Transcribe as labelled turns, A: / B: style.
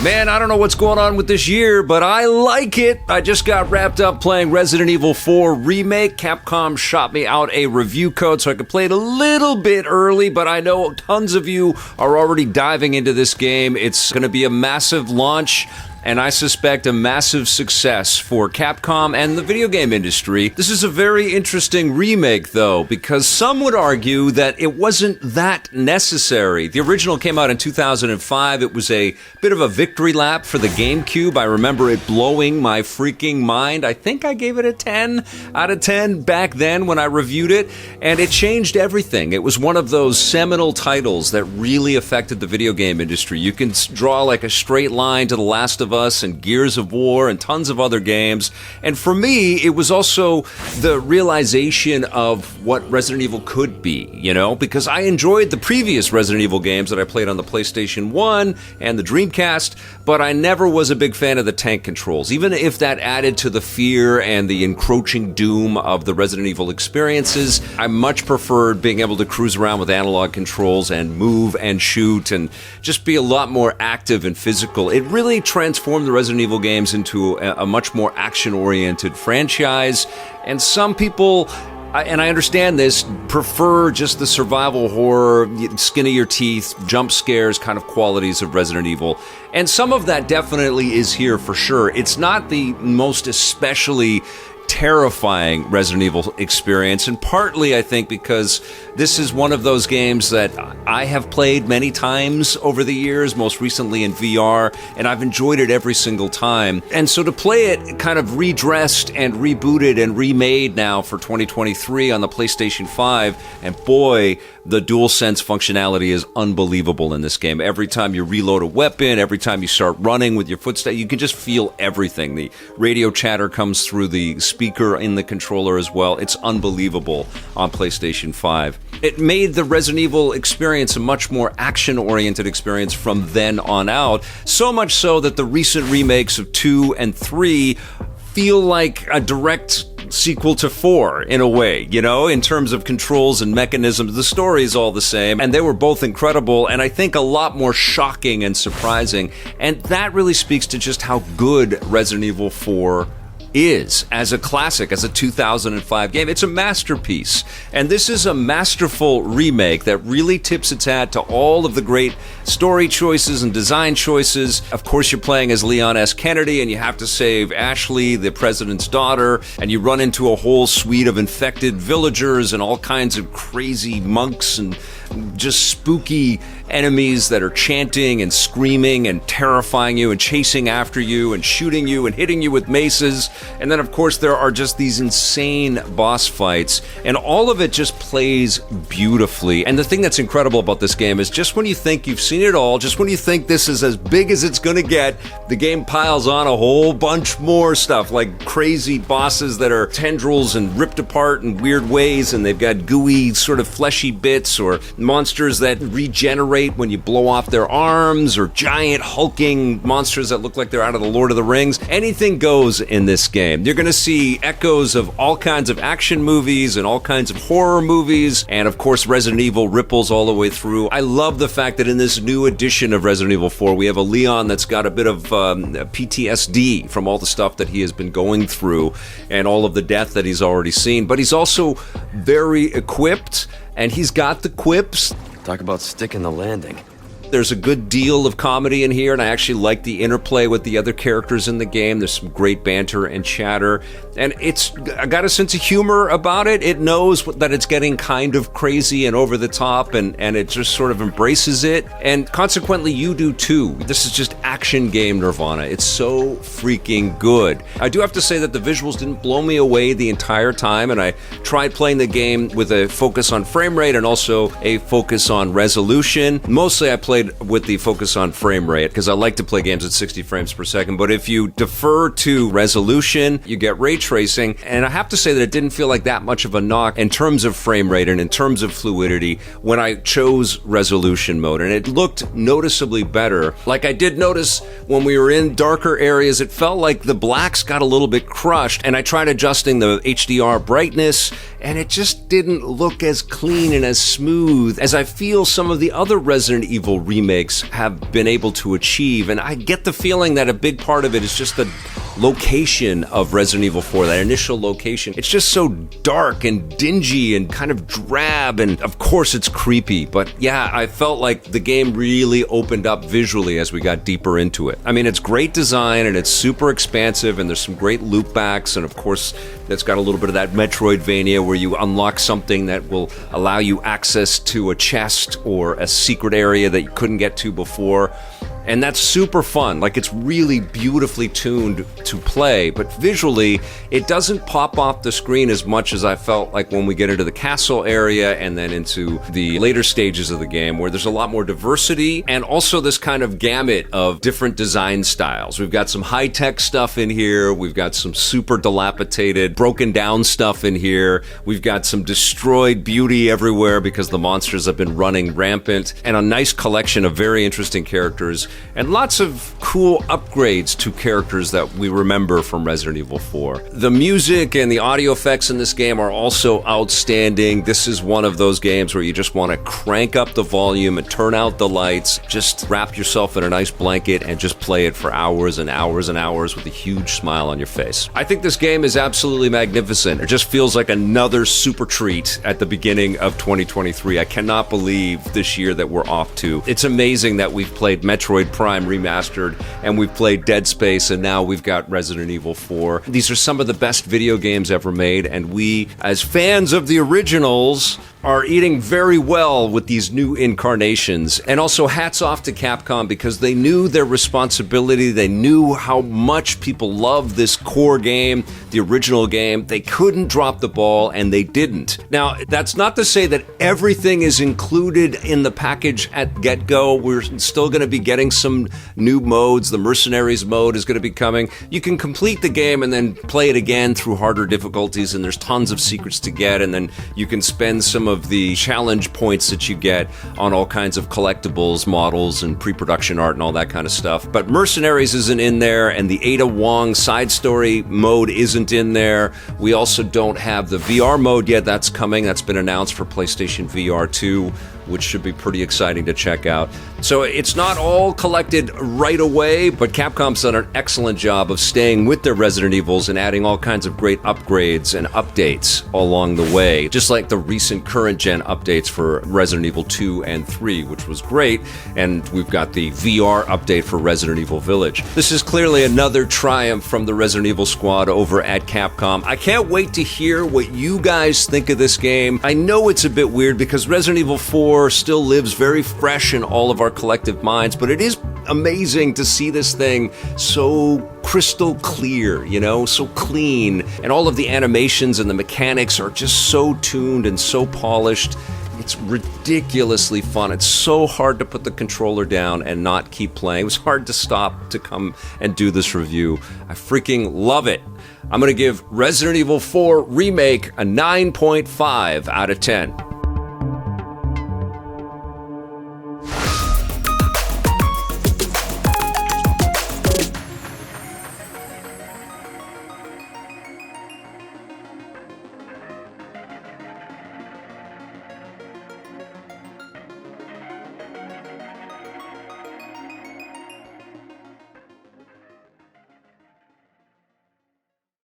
A: Man, I don't know what's going on with this year, but I like it. I just got wrapped up playing Resident Evil 4 Remake. Capcom shot me out a review code so I could play it a little bit early, but I know tons of you are already diving into this game. It's going to be a massive launch, and I suspect a massive success for Capcom and the video game industry. This is a very interesting remake, though, because some would argue that it wasn't that necessary. The original came out in 2005. It was a bit of a victory lap for the GameCube. I remember it blowing my freaking mind. I think I gave it a 10 out of 10 back then when I reviewed it, and it changed everything. It was one of those seminal titles that really affected the video game industry. You can draw like a straight line to The Last of Us and Gears of War and tons of other games. And for me, it was also the realization of what Resident Evil could be, because I enjoyed the previous Resident Evil games that I played on the PlayStation 1 and the Dreamcast, but I never was a big fan of the tank controls, even if that added to the fear and the encroaching doom of the Resident Evil experiences. I much preferred being able to cruise around with analog controls and move and shoot and just be a lot more active and physical. It really transformed the Resident Evil games into a much more action-oriented franchise, and some people, and I understand this, prefer just the survival horror, skin of your teeth, jump scares kind of qualities of Resident Evil. And some of that definitely is here for sure. It's not the most especially terrifying Resident Evil experience, and partly I think because this is one of those games that I have played many times over the years, most recently in VR, and I've enjoyed it every single time. And so to play it kind of redressed and rebooted and remade now for 2023 on the PlayStation 5, and boy, the DualSense functionality is unbelievable in this game. Every time you reload a weapon, every time you start running with your footsteps, you can just feel everything. The radio chatter comes through the speaker in the controller as well. It's unbelievable on PlayStation 5. It made the Resident Evil experience a much more action-oriented experience from then on out, so much so that the recent remakes of 2 and 3 feel like a direct sequel to 4 in a way, in terms of controls and mechanisms. The story is all the same, and they were both incredible, and I think a lot more shocking and surprising, and that really speaks to just how good Resident Evil 4 is as a classic, as a 2005 game. It's a masterpiece, and this is a masterful remake that really tips its hat to all of the great story choices and design choices. Of course, you're playing as Leon S. Kennedy, and you have to save Ashley, the president's daughter, and you run into a whole suite of infected villagers and all kinds of crazy monks and just spooky enemies that are chanting and screaming and terrifying you and chasing after you and shooting you and hitting you with maces. And then, of course, there are just these insane boss fights, and all of it just plays beautifully. And the thing that's incredible about this game is just when you think you've seen it all, just when you think this is as big as it's going to get, the game piles on a whole bunch more stuff, like crazy bosses that are tendrils and ripped apart in weird ways, and they've got gooey, sort of fleshy bits, or monsters that regenerate when you blow off their arms, or giant hulking monsters that look like they're out of the Lord of the Rings. Anything goes in this game. You're going to see echoes of all kinds of action movies and all kinds of horror movies, and of course Resident Evil ripples all the way through. I love the fact that in this new edition of Resident Evil 4, we have a Leon that's got a bit of PTSD from all the stuff that he has been going through and all of the death that he's already seen, but he's also very equipped, and he's got the quips.
B: Talk about sticking the landing.
A: There's a good deal of comedy in here, and I actually like the interplay with the other characters in the game. There's some great banter and chatter, and I got a sense of humor about it. It knows that it's getting kind of crazy and over the top, and it just sort of embraces it, and consequently you do too. This is just action game nirvana. It's so freaking good. I do have to say that the visuals didn't blow me away the entire time, and I tried playing the game with a focus on frame rate and also a focus on resolution. Mostly I played with the focus on frame rate because I like to play games at 60 frames per second, but if you defer to resolution, you get ray tracing, and I have to say that it didn't feel like that much of a knock in terms of frame rate and in terms of fluidity when I chose resolution mode, and it looked noticeably better. Like I did notice when we were in darker areas, it felt like the blacks got a little bit crushed, and I tried adjusting the HDR brightness, and it just didn't look as clean and as smooth as I feel some of the other Resident Evil remakes have been able to achieve. And I get the feeling that a big part of it is just the location of Resident Evil 4, that initial location. It's just so dark and dingy and kind of drab, and of course it's creepy, but yeah, I felt like the game really opened up visually as we got deeper into it. I mean, it's great design and it's super expansive and there's some great loopbacks, and of course it's got a little bit of that Metroidvania where you unlock something that will allow you access to a chest or a secret area that you couldn't get to before. And that's super fun. Like, it's really beautifully tuned to play, but visually, it doesn't pop off the screen as much as I felt like when we get into the castle area and then into the later stages of the game, where there's a lot more diversity and also this kind of gamut of different design styles. We've got some high-tech stuff in here. We've got some super dilapidated, broken down stuff in here. We've got some destroyed beauty everywhere because the monsters have been running rampant, and a nice collection of very interesting characters. And lots of cool upgrades to characters that we remember from Resident Evil 4. The music and the audio effects in this game are also outstanding. This is one of those games where you just want to crank up the volume and turn out the lights, just wrap yourself in a nice blanket and just play it for hours and hours and hours with a huge smile on your face. I think this game is absolutely magnificent. It just feels like another super treat at the beginning of 2023. I cannot believe this year that we're off to. It's amazing that we've played Metroid Prime Remastered, and we've played Dead Space, and now we've got Resident Evil 4. These are some of the best video games ever made, and we, as fans of the originals, are eating very well with these new incarnations. And also hats off to Capcom, because they knew their responsibility. They knew how much people love this core game, the original game. They couldn't drop the ball, and they didn't. Now, that's not to say that everything is included in the package at get-go. We're still going to be getting some new modes. The Mercenaries mode is going to be coming. You can complete the game and then play it again through harder difficulties, and there's tons of secrets to get, and then you can spend some of the challenge points that you get on all kinds of collectibles, models, and pre-production art and all that kind of stuff. But Mercenaries isn't in there, and the Ada Wong side story mode isn't in there. We also don't have the VR mode yet. That's coming. That's been announced for PlayStation VR 2, which should be pretty exciting to check out. So it's not all collected right away, but Capcom's done an excellent job of staying with their Resident Evils and adding all kinds of great upgrades and updates along the way, just like the recent current-gen updates for Resident Evil 2 and 3, which was great, and we've got the VR update for Resident Evil Village. This is clearly another triumph from the Resident Evil squad over at Capcom. I can't wait to hear what you guys think of this game. I know it's a bit weird because Resident Evil 4 still lives very fresh in all of our collective minds, but it is amazing to see this thing so crystal clear, you know, so clean, and all of the animations and the mechanics are just so tuned and so polished. It's ridiculously fun. It's so hard to put the controller down and not keep playing. It was hard to stop to come and do this review. I freaking love it. I'm going to give Resident Evil 4 Remake a 9.5 out of 10.